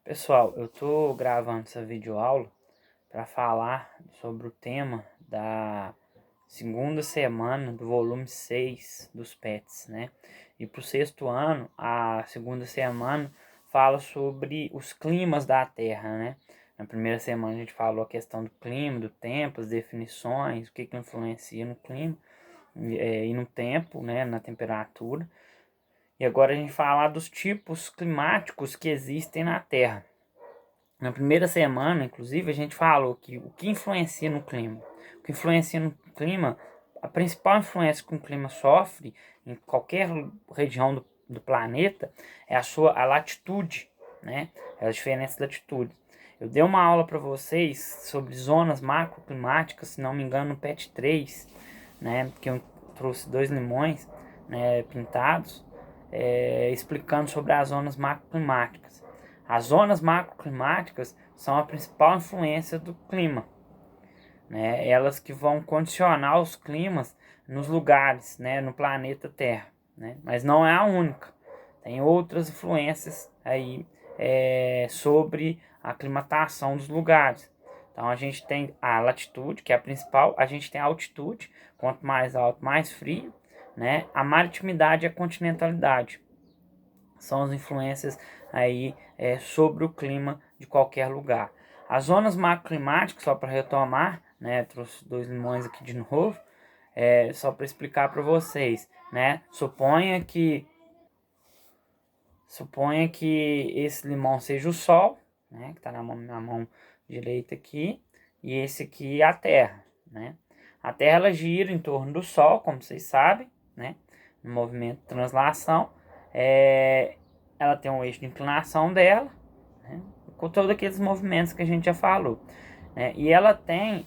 Pessoal, eu tô gravando essa videoaula para falar sobre o tema da segunda semana do volume 6 dos PETs, né? E para o sexto ano, a segunda semana fala sobre os climas da Terra, né? Na primeira semana a gente falou a questão do clima, do tempo, as definições, o que influencia no clima e no tempo, né? Na temperatura. E agora a gente falar dos tipos climáticos que existem na Terra. Na primeira semana, inclusive, a gente falou que o que influencia no clima. O que influencia no clima, a principal influência que o clima sofre em qualquer região do planeta é a latitude, né? É a diferença de latitude. Eu dei uma aula para vocês sobre zonas macroclimáticas, se não me engano, no PET 3, né? Que eu trouxe 2 limões, né, pintados, explicando sobre as zonas macroclimáticas. As zonas macroclimáticas são a principal influência do clima, né? Elas que vão condicionar os climas nos lugares, né, no planeta Terra, né? Mas não é a única. Tem outras influências aí sobre a climatação dos lugares. Então a gente tem a latitude, que é a principal, a gente tem a altitude, quanto mais alto, mais frio, né? A maritimidade e a continentalidade são as influências aí sobre o clima de qualquer lugar. As zonas macroclimáticas, só para retomar, né, trouxe 2 limões aqui de novo, só para explicar para vocês, né, suponha que esse limão seja o Sol, né, que está na mão direita aqui, e esse aqui é a Terra, né. A Terra ela gira em torno do Sol, como vocês sabem, né, no movimento de translação. Ela tem um eixo de inclinação dela, né, com todos aqueles movimentos que a gente já falou, né, e ela tem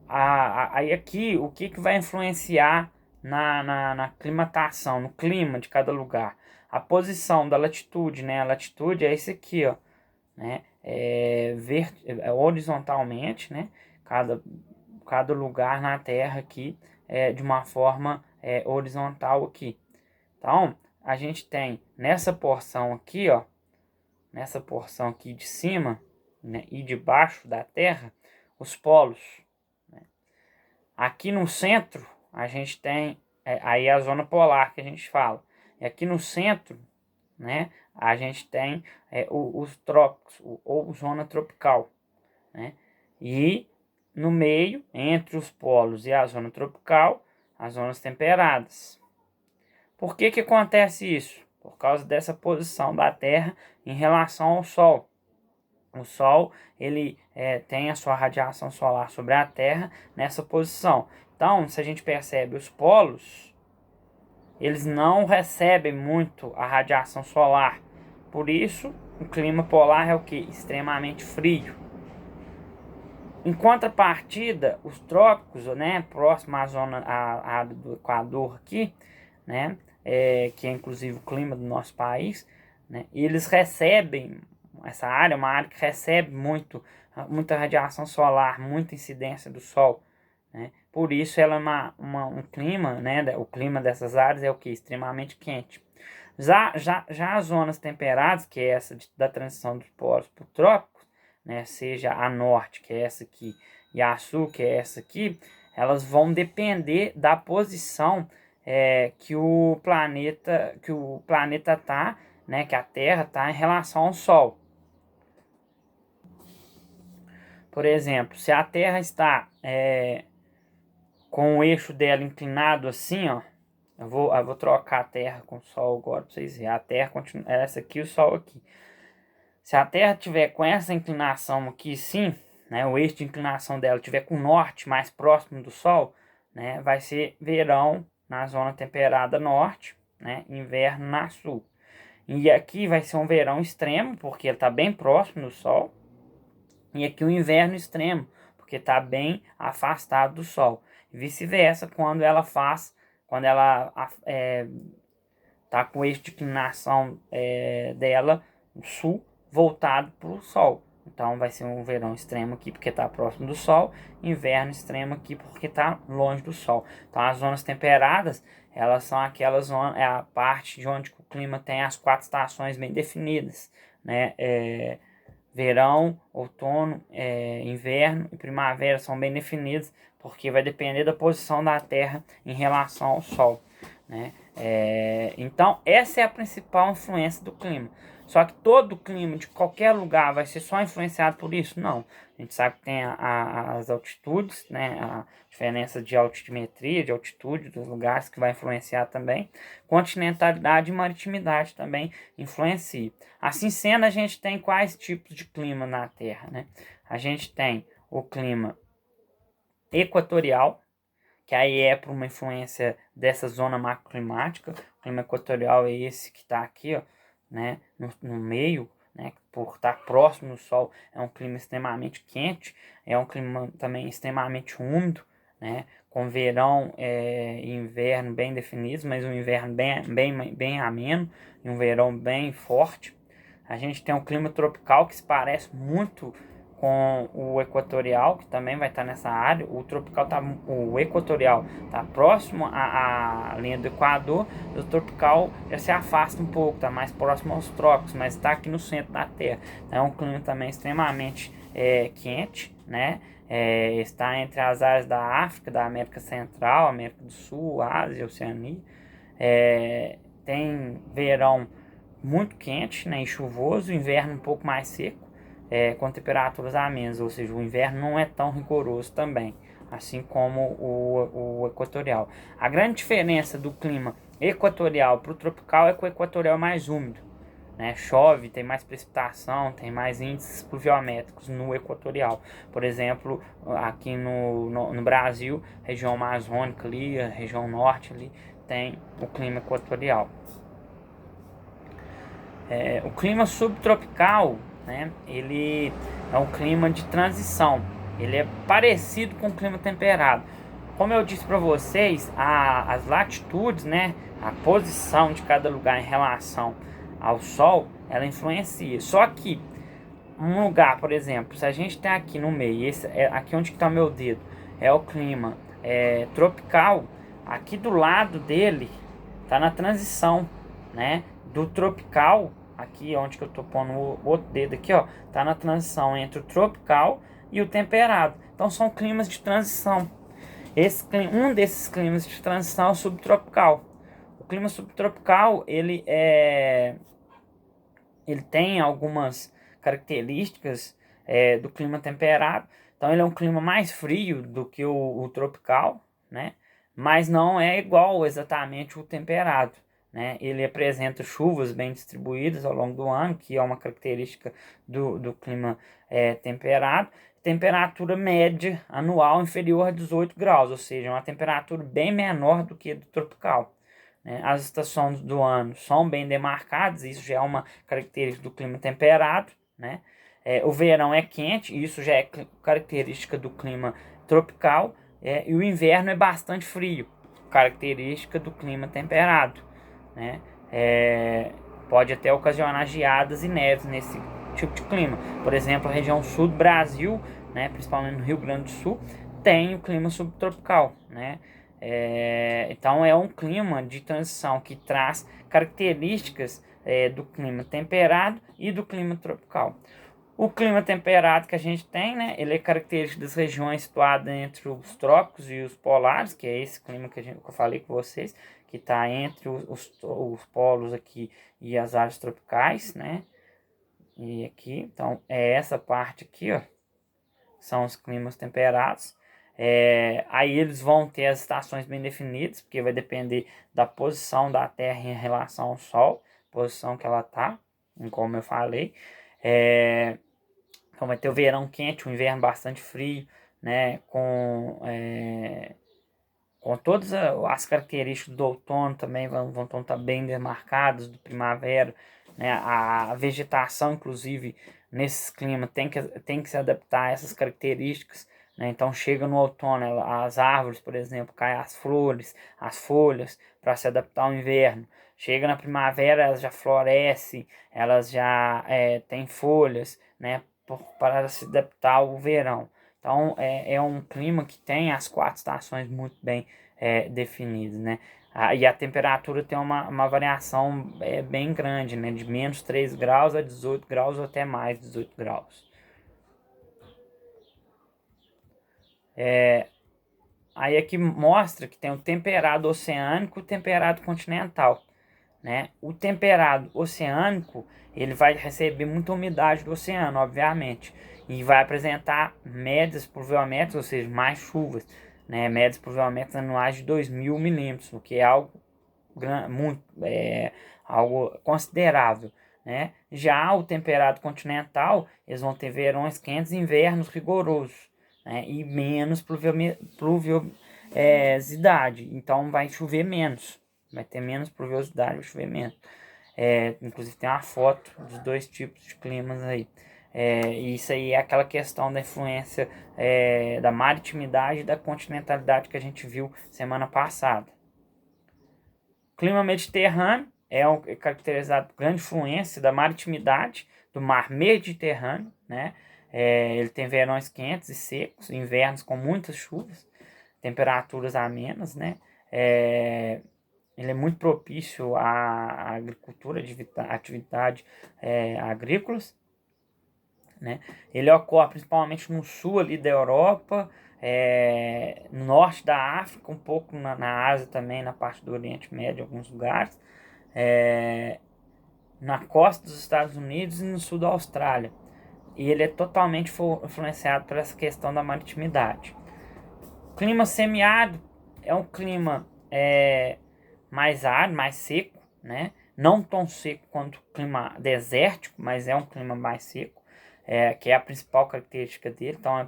aí aqui o que vai influenciar na climatação, no clima de cada lugar. A posição da latitude, né? A latitude é esse aqui, ó, né? Horizontalmente, né? Cada lugar na Terra aqui de uma forma horizontal aqui. Então, a gente tem nessa porção aqui, ó, nessa porção aqui de cima, né, e de baixo da Terra, os polos. Aqui no centro, a gente tem aí a zona polar que a gente fala. E aqui no centro, né, a gente tem os trópicos, ou zona tropical, né? E no meio, entre os polos e a zona tropical, as zonas temperadas. Por que acontece isso? Por causa dessa posição da Terra em relação ao Sol. O Sol ele tem a sua radiação solar sobre a Terra nessa posição. Então, se a gente percebe os polos, eles não recebem muito a radiação solar. Por isso, o clima polar é o que? Extremamente frio. Em contrapartida, os trópicos, né, próximo à zona do Equador aqui, né, que é inclusive o clima do nosso país, né, eles recebem, essa área é uma área que recebe muita radiação solar, muita incidência do sol, né, por isso ela é um clima, né, o clima dessas áreas é o que? Extremamente quente. Já as zonas temperadas, que é essa da transição dos polos para o trópico, né, seja a norte, que é essa aqui, e a sul, que é essa aqui, elas vão depender da posição que o planeta tá, né, que a Terra tá em relação ao Sol. Por exemplo, se a Terra está com o eixo dela inclinado assim, ó, eu vou trocar a Terra com o Sol agora para vocês verem. A Terra continua essa aqui, o Sol aqui. Se a Terra tiver com essa inclinação aqui, sim, né, o eixo de inclinação dela tiver com o norte mais próximo do Sol, né, vai ser verão na zona temperada norte, né, inverno na sul. E aqui vai ser um verão extremo, porque ele está bem próximo do Sol, e aqui o inverno extremo, porque está bem afastado do Sol. E vice-versa, quando ela está com o eixo de inclinação dela sul voltado para o Sol. Então vai ser um verão extremo aqui porque está próximo do Sol, inverno extremo aqui porque está longe do Sol. Então as zonas temperadas elas são aquelas zonas, é a parte de onde o clima tem as 4 estações bem definidas, né? Verão, outono, inverno e primavera são bem definidos, porque vai depender da posição da Terra em relação ao Sol, né? Então, essa é a principal influência do clima. Só que todo o clima de qualquer lugar vai ser só influenciado por isso? Não. A gente sabe que tem as altitudes, né? A diferença de altimetria, de altitude dos lugares que vai influenciar também. Continentalidade e maritimidade também influencia. Assim sendo, a gente tem quais tipos de clima na Terra, né? A gente tem o clima equatorial, que aí é por uma influência dessa zona macroclimática. O clima equatorial é esse que está aqui, ó, né, no meio, né, por estar próximo do Sol. É um clima extremamente quente, é um clima também extremamente úmido, né, com verão e inverno bem definidos, mas um inverno bem ameno e um verão bem forte. A gente tem um clima tropical que se parece muito com o equatorial, que também vai estar nessa área. O equatorial está próximo à linha do Equador, e o tropical já se afasta um pouco, está mais próximo aos trópicos, mas está aqui no centro da Terra. Então, é um clima também extremamente quente, né? Está entre as áreas da África, da América Central, América do Sul, Ásia, Oceania. Tem verão muito quente, né, e chuvoso, inverno um pouco mais seco, com temperaturas amenas, ou seja, o inverno não é tão rigoroso também, assim como o equatorial. A grande diferença do clima equatorial para o tropical é que o equatorial é mais úmido, né? Chove, tem mais precipitação, tem mais índices pluviométricos no equatorial. Por exemplo, aqui no Brasil, região amazônica ali, a região norte ali, tem o clima equatorial. O clima subtropical, né, ele é um clima de transição. Ele é parecido com o clima temperado. Como eu disse para vocês, as latitudes, né, a posição de cada lugar em relação ao Sol, ela influencia. Só que um lugar, por exemplo, se a gente tem aqui no meio, aqui onde está meu dedo, é o clima tropical. Aqui do lado dele está na transição, né, do tropical. Aqui onde que eu tô pondo o outro dedo aqui, ó, tá na transição entre o tropical e o temperado. Então são climas de transição. Um desses climas de transição é o subtropical. O clima subtropical, ele tem algumas características do clima temperado. Então ele é um clima mais frio do que o tropical, né? Mas não é igual exatamente o temperado, né? Ele apresenta chuvas bem distribuídas ao longo do ano, que é uma característica do clima temperado. Temperatura média anual inferior a 18 graus, ou seja, uma temperatura bem menor do que a do tropical. As estações do ano são bem demarcadas, isso já é uma característica do clima temperado, né? O verão é quente, isso já é característica do clima tropical, e o inverno é bastante frio, característica do clima temperado, né? Pode até ocasionar geadas e neves nesse tipo de clima. Por exemplo, a região sul do Brasil, né, principalmente no Rio Grande do Sul, tem o clima subtropical, né? Então é um clima de transição que traz características do clima temperado e do clima tropical. O clima temperado que a gente tem, né, ele é característico das regiões situadas entre os trópicos e os polares, que é esse clima que eu falei com vocês, que está entre os polos aqui e as áreas tropicais, né? E aqui, então é essa parte aqui, ó, são os climas temperados. Aí eles vão ter as estações bem definidas, porque vai depender da posição da Terra em relação ao Sol, posição que ela está, como eu falei. Então vai ter o verão quente, o inverno bastante frio, né, com todas as características do outono também vão estar bem demarcadas, do primavera, né, a vegetação, inclusive, nesses climas tem que se adaptar a essas características, né, então chega no outono, as árvores, por exemplo, caem as flores, as folhas, para se adaptar ao inverno. Chega na primavera, elas já florescem, elas já têm folhas, né, para se adaptar ao verão. Então é um clima que tem as 4 estações muito bem definidas, né? E a temperatura tem uma variação bem grande, né? De menos 3 graus a 18 graus ou até mais 18 graus. Aí aqui mostra que tem o temperado oceânico e o temperado continental, né? O temperado oceânico, ele vai receber muita umidade do oceano, obviamente, e vai apresentar médias pluviométricas, ou seja, mais chuvas, né? Médias pluviométricas anuais de 2.000 milímetros, o que é algo muito, algo considerável, né? Já o temperado continental, eles vão ter verões quentes e invernos rigorosos, né? E menos pluviosidade, então vai chover menos, vai ter menos pluviosidade, vai chover menos. Inclusive tem uma foto dos dois tipos de climas aí. Isso aí é aquela questão da influência da maritimidade e da continentalidade que a gente viu semana passada. Clima mediterrâneo é caracterizado por grande influência da maritimidade do mar Mediterrâneo, né? Ele tem verões quentes e secos, invernos com muitas chuvas, temperaturas amenas, né? Ele é muito propício à agricultura, atividade agrícolas, né? Ele ocorre principalmente no sul ali da Europa, no norte da África, um pouco na Ásia também, na parte do Oriente Médio, em alguns lugares, na costa dos Estados Unidos e no sul da Austrália. E ele é totalmente influenciado por essa questão da maritimidade. Clima semiárido é um clima mais árido, mais seco, né? Não tão seco quanto o clima desértico, mas é um clima mais seco, que é a principal característica dele. Então é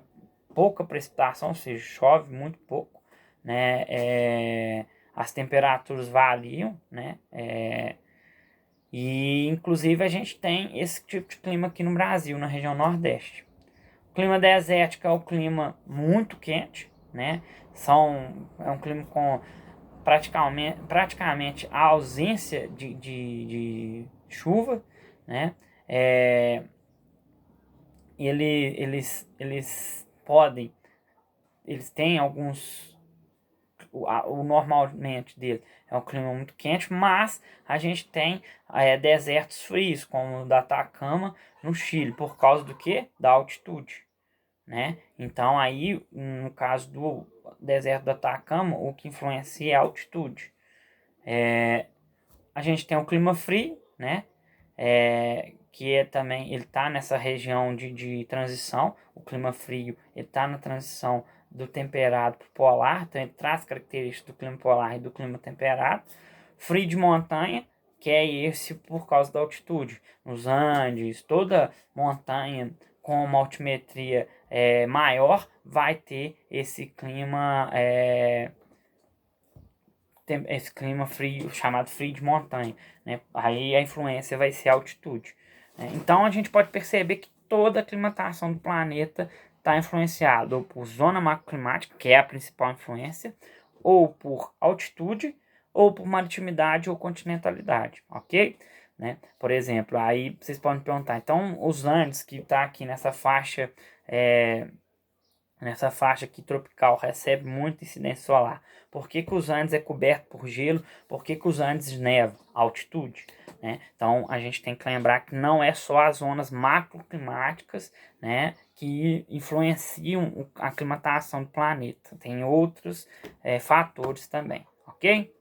pouca precipitação, ou seja, chove muito pouco, né? As temperaturas variam, né? E inclusive a gente tem esse tipo de clima aqui no Brasil, na região Nordeste. O clima desértico é um clima muito quente, né? É um clima com praticamente a ausência de chuva, né? Eles têm alguns, o normalmente dele é um clima muito quente, mas a gente tem desertos frios, como o da Atacama, no Chile, por causa do quê? Da altitude, né? Então aí, no caso do deserto do Atacama, o que influencia é a altitude. A gente tem o clima frio, né? Que também, ele está nessa região de transição. O clima frio, ele está na transição do temperado para o polar, então ele traz características do clima polar e do clima temperado. Frio de montanha, que é esse por causa da altitude. Nos Andes, toda montanha com uma altimetria maior vai ter esse clima frio, chamado frio de montanha, né? Aí a influência vai ser a altitude, né? Então a gente pode perceber que toda a climatação do planeta está influenciada ou por zona macroclimática, que é a principal influência, ou por altitude, ou por maritimidade ou continentalidade, ok? Né? Por exemplo, aí vocês podem perguntar, então os Andes, que está aqui nessa faixa aqui tropical, recebe muita incidência solar. Por que os Andes é coberto por gelo? Por que os Andes nevam? Altitude, né? Então a gente tem que lembrar que não é só as zonas macroclimáticas, né, que influenciam a climatação do planeta. Tem outros fatores também, ok?